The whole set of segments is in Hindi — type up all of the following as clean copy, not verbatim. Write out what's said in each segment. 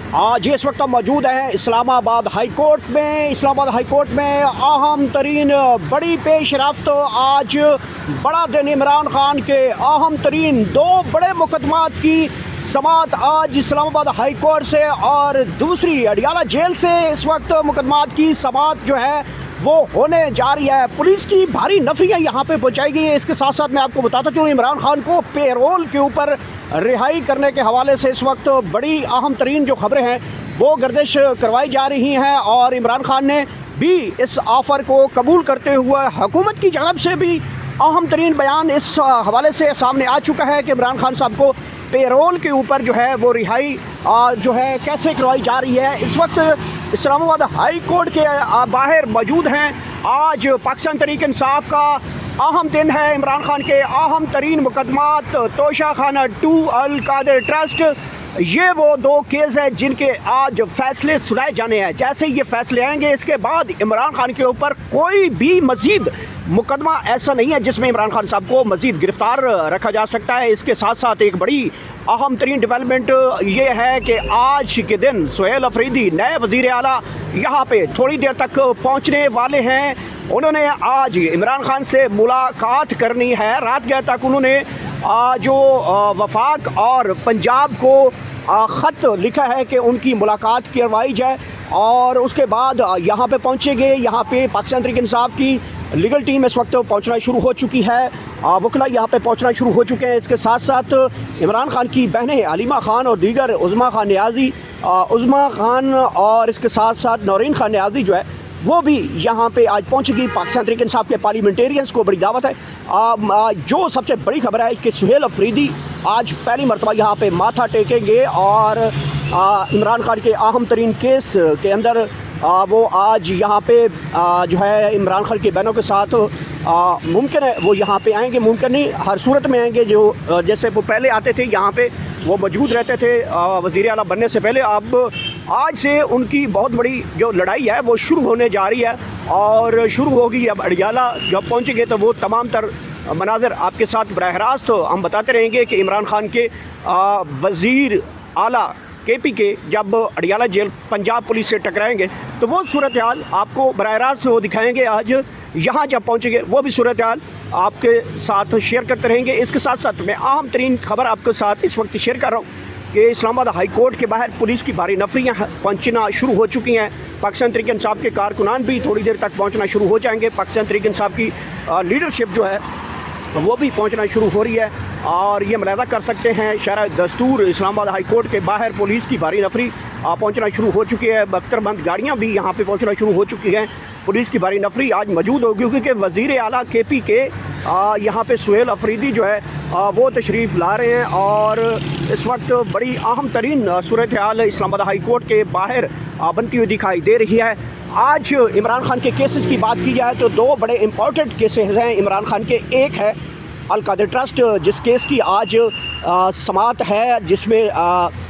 आज इस वक्त हम मौजूद हैं इस्लामाबाद हाई कोर्ट में। इस्लामाबाद हाई कोर्ट में अहम तरीन बड़ी पेशरफ्त। आज बड़ा दिन इमरान खान के अहम तरीन दो बड़े मुकदमात की समाअत आज इस्लामाबाद हाई कोर्ट से और दूसरी अडियाला जेल से इस वक्त मुकदमात की समाअत जो है वो होने जा रही है। पुलिस की भारी नफरियाँ यहाँ पे पहुँचाई गई है। इसके साथ साथ मैं आपको बताता चलूँ, इमरान खान को पेरोल के ऊपर रिहाई करने के हवाले से इस वक्त बड़ी अहम तरीन जो खबरें हैं वो गर्दिश करवाई जा रही हैं और इमरान खान ने भी इस ऑफ़र को कबूल करते हुए हुकूमत की जानब से भी अहम तरीन बयान इस हवाले से सामने आ चुका है कि इमरान खान साहब को पेरोल के ऊपर जो है वो रिहाई जो है कैसे करवाई जा रही है। इस वक्त इस्लामाबाद हाई कोर्ट के बाहर मौजूद हैं। आज पाकिस्तान तहरीक इंसाफ का अहम दिन है। इमरान खान के अहम तरीन मुकदमात तोशाखाना 2 अल कादिर ट्रस्ट, ये वो दो केस हैं जिनके आज फैसले सुनाए जाने हैं। जैसे ये फैसले आएंगे इसके बाद इमरान खान के ऊपर कोई भी मजीद मुकदमा ऐसा नहीं है जिसमें इमरान खान साहब को मजीद गिरफ्तार रखा जा सकता है। इसके साथ साथ एक बड़ी अहम तरीन डेवलपमेंट ये है कि आज के दिन सुहेल अफरीदी नए वज़ीर आला यहाँ पे थोड़ी देर तक पहुँचने वाले हैं। उन्होंने आज इमरान खान से मुलाकात करनी है। रात गए तक उन्होंने जो वफाक और पंजाब को ख़त लिखा है कि उनकी मुलाकात करवाई जाए और उसके बाद यहाँ पे पहुँचेंगे। यहाँ पे पाकिस्तान तहरीक इंसाफ की लीगल टीम इस वक्त पहुँचना शुरू हो चुकी है। वकला यहाँ पे पहुँचना शुरू हो चुके हैं। इसके साथ साथ इमरान खान की बहनें हलीमा खान और दीगर उज़्मा खान नियाज़ी, उज़्मा खान और इसके साथ साथ नौरीन खान नियाज़ी जो है वो भी यहाँ पे आज पहुँचेगी। पाकिस्तान तहरीक इंसाफ के पार्लियामेंटेरियंस को बड़ी दावत है। जो सबसे बड़ी खबर है कि सुहेल अफरीदी आज पहली मरतबा यहाँ पे माथा टेकेंगे और इमरान खान के अहम तरीन केस के अंदर वो आज यहाँ पे जो है इमरान खान की बहनों के साथ मुमकिन है वो यहाँ पे आएंगे, मुमकिन नहीं हर सूरत में आएंगे। जो जैसे वो पहले आते थे यहाँ पे वो मौजूद रहते थे वज़ीर आला बनने से पहले, अब आज से उनकी बहुत बड़ी जो लड़ाई है वो शुरू होने जा रही है और शुरू होगी। अब अडियाला जब पहुँचेंगे तो वो तमाम तर मनाज़र आपके साथ बराह रास्त हम बताते रहेंगे कि इमरान खान के वज़ीर आला KP के जब अडियाला जेल पंजाब पुलिस से टकराएंगे तो वो सूरत हाल आपको बराह रास्त वो दिखाएंगे। आज यहाँ जब पहुँचेंगे वो भी सूरत हाल आपके साथ शेयर करते रहेंगे। इसके साथ साथ मैं अहम तरीन खबर आपके साथ इस वक्त शेयर कर रहा हूँ कि इस्लामाबाद हाई कोर्ट के बाहर पुलिस की भारी नफरियाँ पहुँचना शुरू हो चुकी हैं। पाकिस्तान तहरीक इंसाफ के कारकुनान भी थोड़ी देर तक पहुँचना शुरू हो जाएंगे। पाकिस्तान तहरीक इंसाफ की लीडरशिप जो है वो भी पहुंचना शुरू हो रही है और ये मुलाहजा कर सकते हैं शरअ दस्तूर इस्लामाबाद हाई कोर्ट के बाहर पुलिस की भारी नफरी पहुंचना शुरू हो चुकी है। बख्तरबंद गाड़ियां भी यहां पे पहुंचना शुरू हो चुकी हैं। पुलिस की भारी नफरी आज मौजूद होगी क्योंकि वज़ीर आला KP के यहाँ पे सुहेल अफरीदी जो है वो तशरीफ़ ला रहे हैं और इस वक्त बड़ी अहम तरीन सूरत हाल इस्लामाबाद हाई कोर्ट के बाहर बनती हुई दिखाई दे रही है। आज इमरान खान के केसेस की बात की जाए तो दो बड़े इम्पॉर्टेंट केसेस हैं इमरान खान के। एक है अल कादिर ट्रस्ट जिस केस की आज समाअत है, जिसमें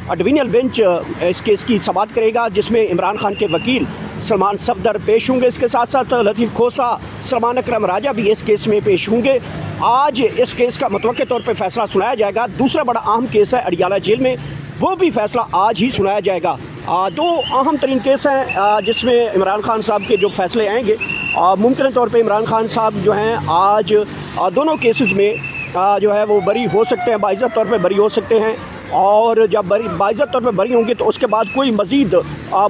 डिवीजनल बेंच इस केस की समाअत करेगा, जिसमें इमरान खान के वकील सलमान सफदर पेश होंगे। इसके साथ साथ लतीफ़ खोसा, सलमान अकरम राजा भी इस केस में पेश होंगे। आज इस केस का मुतवक्के तौर पर फैसला सुनाया जाएगा। दूसरा बड़ा अहम केस है अडियाला जेल में, वो भी फैसला आज ही सुनाया जाएगा। दो अहम तरीन केस हैं जिसमें इमरान खान साहब के जो फैसले आएंगे मुमकिन तौर पे इमरान खान साहब जो हैं आज दोनों केसेस में जो है वो बरी हो सकते हैं, बाइज़्ज़त तौर पे बरी हो सकते हैं और जब बाइज़्ज़त तौर पे बरी होंगे तो उसके बाद कोई मज़ीद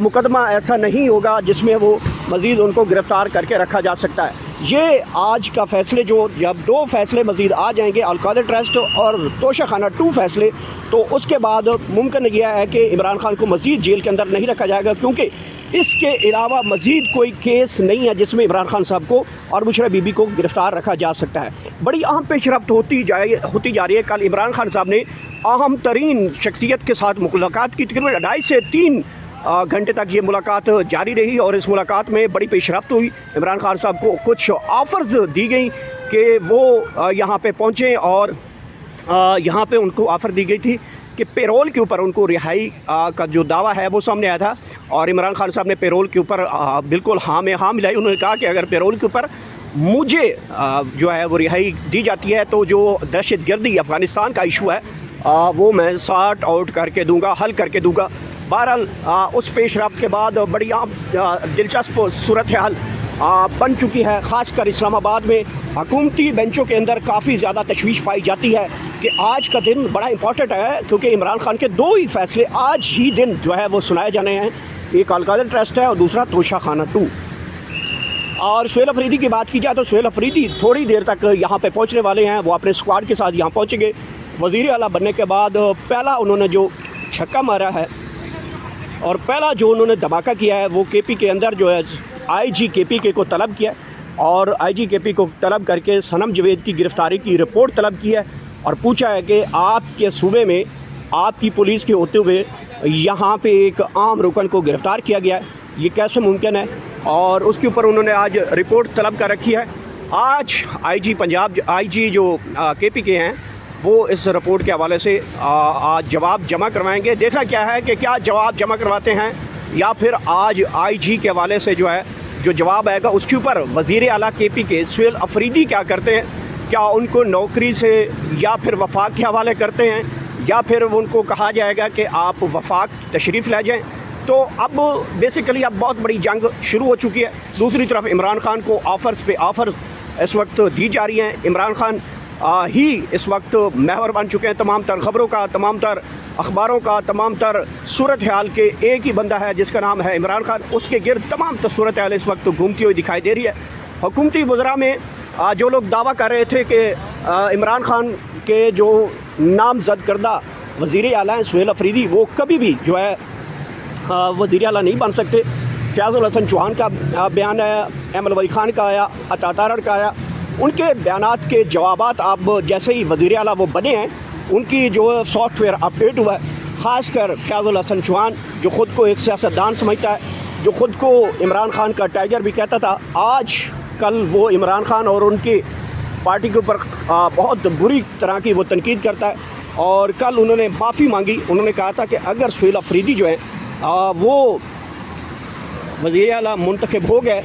मुकदमा ऐसा नहीं होगा जिसमें वो मज़ीद उनको गिरफ़्तार करके रखा जा सकता है। ये आज का फ़ैसले जो जब दो फ़ैसले मज़ीद आ जाएंगे अल कादिर ट्रस्ट और तोशाखाना 2 फ़ैसले, तो उसके बाद मुमकिन यह है कि इमरान खान को मज़ीद जेल के अंदर नहीं रखा जाएगा क्योंकि इसके अलावा मज़ीद कोई केस नहीं है जिसमें इमरान खान साहब को और मुशर्रफ बीबी को गिरफ़्तार रखा जा सकता है। बड़ी अहम पेशरफ्त होती जा रही है। कल इमरान खान साहब ने अहम तरीन शख्सियत के साथ मुलाकात की। तकरीबन 2.5 से 3 घंटे तक ये मुलाकात जारी रही और इस मुलाकात में बड़ी पेशरफ्त हुई। इमरान खान साहब को कुछ ऑफ़र्स दी गई कि वो यहाँ पे पहुँचें और यहाँ पे उनको ऑफ़र दी गई थी कि पेरोल के ऊपर उनको रिहाई का जो दावा है वो सामने आया था और इमरान खान साहब ने पेरोल के ऊपर बिल्कुल हाँ में हाँ मिलाई। उन्होंने कहा कि अगर पेरोल के ऊपर मुझे जो है वो रिहाई दी जाती है तो जो दहशतगर्दी अफ़गानिस्तान का इशू है वो मैं सॉर्ट आउट करके दूंगा, हल करके दूंगा। बहरहाल उस पेशरफ्त के बाद बड़ी दिलचस्प सूरत हाल बन चुकी है। ख़ासकर इस्लामाबाद में हुकूमती बेंचों के अंदर काफ़ी ज़्यादा तशवीश पाई जाती है कि आज का दिन बड़ा इंपॉर्टेंट है, क्योंकि इमरान खान के 2 ही फैसले आज ही दिन जो है वो सुनाए जाने हैं। एक अलकादर ट्रस्ट है और दूसरा तोशा खाना 2। और सुहेल अफरीदी की बात की जाए तो सुहेल अफरीदी थोड़ी देर तक यहाँ पे पहुँचने वाले हैं। वो अपने स्क्वाड के साथ यहाँ पहुँचेंगे। वज़ीर आला बनने के बाद पहला उन्होंने जो छक्का मारा है और पहला जो उन्होंने धमाका किया है वो केपी के अंदर जो है आईजी केपी को तलब किया और आईजी केपी को तलब करके सनम जवेद की गिरफ़्तारी की रिपोर्ट तलब की है और पूछा है कि आपके सूबे में आपकी पुलिस के होते हुए यहाँ पे एक आम रुकन को गिरफ़्तार किया गया है, ये कैसे मुमकिन है। और उसके ऊपर उन्होंने आज रिपोर्ट तलब कर रखी है। आज आईजी पंजाब आईजी जो केपी के हैं वो इस रिपोर्ट के हवाले से आज जवाब जमा करवाएंगे। देखा क्या है कि क्या जवाब जमा करवाते हैं या फिर आज आईजी के हवाले से जो है जो जवाब आएगा उसके ऊपर वज़ीर आला केपी के सुहेल अफरीदी क्या करते हैं, क्या उनको नौकरी से या फिर वफाक के हवाले करते हैं या फिर उनको कहा जाएगा कि आप वफाक तशरीफ़ ले जाएं। तो अब बेसिकली अब बहुत बड़ी जंग शुरू हो चुकी है। दूसरी तरफ इमरान खान को ऑफ़र्स पे ऑफ़र्स इस वक्त दी जा रही हैं। इमरान खान ही इस वक्त महवर बन चुके हैं तमाम तर ख़बरों का, तमाम तर अखबारों का, तमाम तर सूरत हाल के एक ही बंदा है जिसका नाम है इमरान खान। उसके गिर्द तमाम तर सूरत हाल इस वक्त घूमती हुई दिखाई दे रही है। हुकूमती वज़रा में जो लोग दावा कर रहे थे कि इमरान खान के जो नामज़द करदा वज़ीर आला हैं सुहेल अफरीदी, वो कभी भी जो है वज़ीर आला नहीं बन सकते। फ़याज़ुल हसन चौहान का बयान आया, अहमद वली खान का आया, अता तारड़ का आया। उनके बयानात के जवाबात आप जैसे ही वज़ीर आला वो बने हैं उनकी जो सॉफ्टवेयर अपडेट हुआ है। ख़ासकर फ़याज़ुल हसन चौहान जो ख़ुद को एक सियासतदान समझता है, जो ख़ुद को इमरान खान का टाइगर भी कहता था, आज कल वो इमरान खान और उनकी पार्टी के ऊपर बहुत बुरी तरह की वो तनकीद करता है। और कल उन्होंने माफ़ी मांगी। उन्होंने कहा था कि अगर सुहेल अफरीदी जो है वो वज़ीर आला मुंतखब हो गए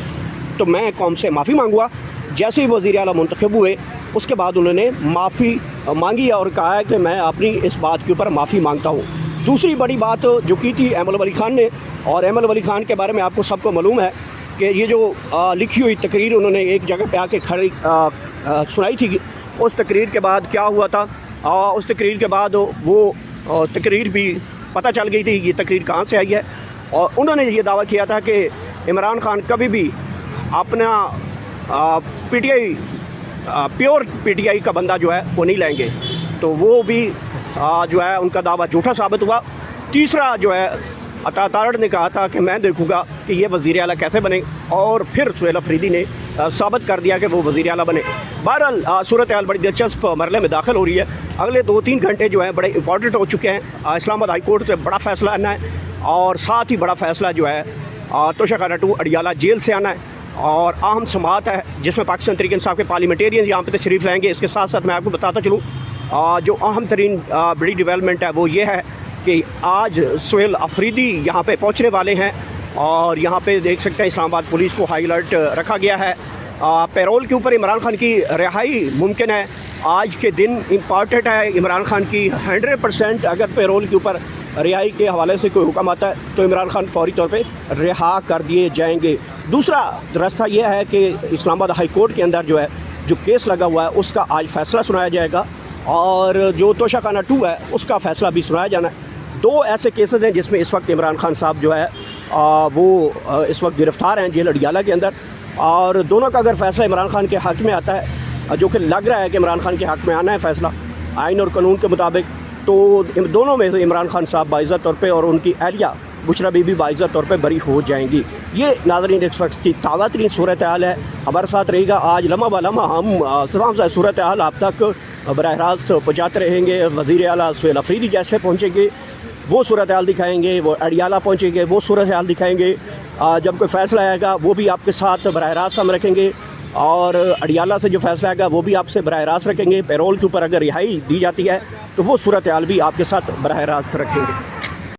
तो मैं कौम से माफ़ी मांगूँगा। जैसे ही वज़ीर आला मुंतखब हुए उसके बाद उन्होंने माफ़ी मांगी और कहा है कि मैं अपनी इस बात के ऊपर माफ़ी मांगता हूँ। दूसरी बड़ी बात जो की थी अहमद वली खान ने, और अहमद वली खान के बारे में आपको सबको मालूम है कि ये जो लिखी हुई तकरीर उन्होंने एक जगह पे आके खड़ी सुनाई थी, उस तकरीर के बाद क्या हुआ था, उस तकरीर के बाद वो तकरीर भी पता चल गई थी ये तकरीर कहाँ से आई है। और उन्होंने ये दावा किया था कि इमरान खान कभी भी अपना पीटीआई प्योर पीटीआई का बंदा जो है वो नहीं लेंगे। तो वो भी जो है उनका दावा झूठा साबित हुआ। तीसरा जो है अता तारड़ ने कहा था कि मैं देखूँगा कि ये वज़ीर आला कैसे बने, और फिर सुहेल अफरीदी ने साबित कर दिया कि वो वज़ीर आला बने। बहरहाल सूरत हाल बड़ी दिलचस्प मरले में दाखिल हो रही है। अगले 2-3 घंटे जो है बड़े इंपॉर्टेंट हो चुके हैं। इस्लामाबाद हाई कोर्ट से बड़ा फ़ैसला आना है और साथ ही बड़ा फ़ैसला जो है तोशा खाना 2 अडियाला जेल से आना है। और अहम समाअत है जिसमें पाकिस्तान तहरीक इंसाफ के पार्लियामेंटेरियन यहाँ पे तशरीफ़ लाएंगे। इसके साथ साथ मैं आपको बताता चलूँ जो अहम तरीन बड़ी डेवलपमेंट है वो ये है कि आज सुहेल अफरीदी यहाँ पे पहुँचने वाले हैं और यहाँ पे देख सकते हैं इस्लामाबाद पुलिस को हाई अलर्ट रखा गया है। पैरोल के ऊपर इमरान खान की रिहाई मुमकिन है। आज के दिन इम्पॉर्टेंट है इमरान खान की 100%। अगर पैरोल के ऊपर रिहाई के हवाले से कोई हुक्म आता है तो इमरान खान फौरी तौर पे रिहा कर दिए जाएंगे। दूसरा रास्ता यह है कि इस्लामाबाद हाई कोर्ट के अंदर जो है जो केस लगा हुआ है उसका आज फ़ैसला सुनाया जाएगा और जो तोशा खाना 2 है उसका फ़ैसला भी सुनाया जाना है। 2 ऐसे केसेस हैं जिसमें इस वक्त इमरान खान साहब जो है वो इस वक्त गिरफ़्तार हैं जेल अडियाला के अंदर। और दोनों का अगर फ़ैसला इमरान खान के हक़ में आता है, जो कि लग रहा है कि इमरान खान के हक़ में आना है फ़ैसला आइन और कानून के मुताबिक, तो दोनों में से इमरान खान साहब बाइज़्ज़त तौर पे और उनकी अहलिया बुशरा बीबी बाइज़्ज़त तौर पे बरी हो जाएंगी। ये नाज़रीन इस वक्त की ताज़ा तरीन सूरत हाल है। हमारे साथ रहेगा आज लम्हा ब लम्हा हम तमाम सूरत हाल आप तक बराह रास्त पहुँचाते रहेंगे। वज़ीर आला सुहेल अफरीदी जैसे पहुँचेंगे वो सूरत हाल दिखाएंगे, वो अडियाला पहुँचेंगे वो सूरत हाल दिखाएंगे। जब कोई फ़ैसला आएगा वो भी आपके साथ बराह रास्त हम रखेंगे और अडियाला से जो फ़ैसला आएगा वो भी आपसे बराह रास्त रखेंगे। पैरोल के ऊपर अगर रिहाई दी जाती है तो वो सूरत हाल भी आपके साथ बराह रास्त रखेंगे।